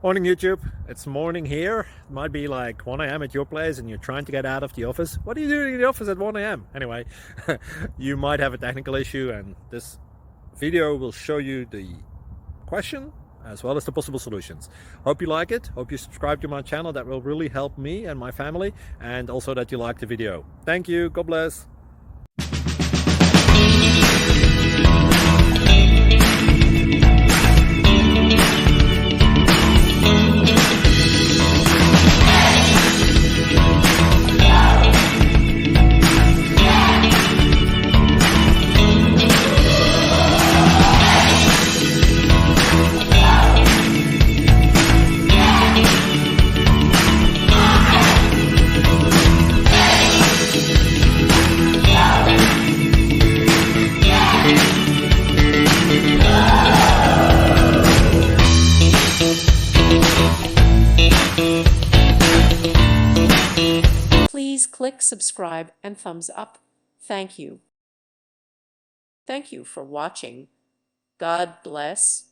Morning YouTube, it's morning here. It might be like 1 a.m. at your place and you're trying to get out of the office. What are you doing in the office at 1 a.m.? Anyway, you might have a technical issue and this video will show you the question as well as the possible solutions. Hope you like it, hope you subscribe to my channel. That will really help me and my family, and also that you like the video. Thank you, God bless. Please click subscribe and thumbs up. Thank you. Thank you for watching. God bless.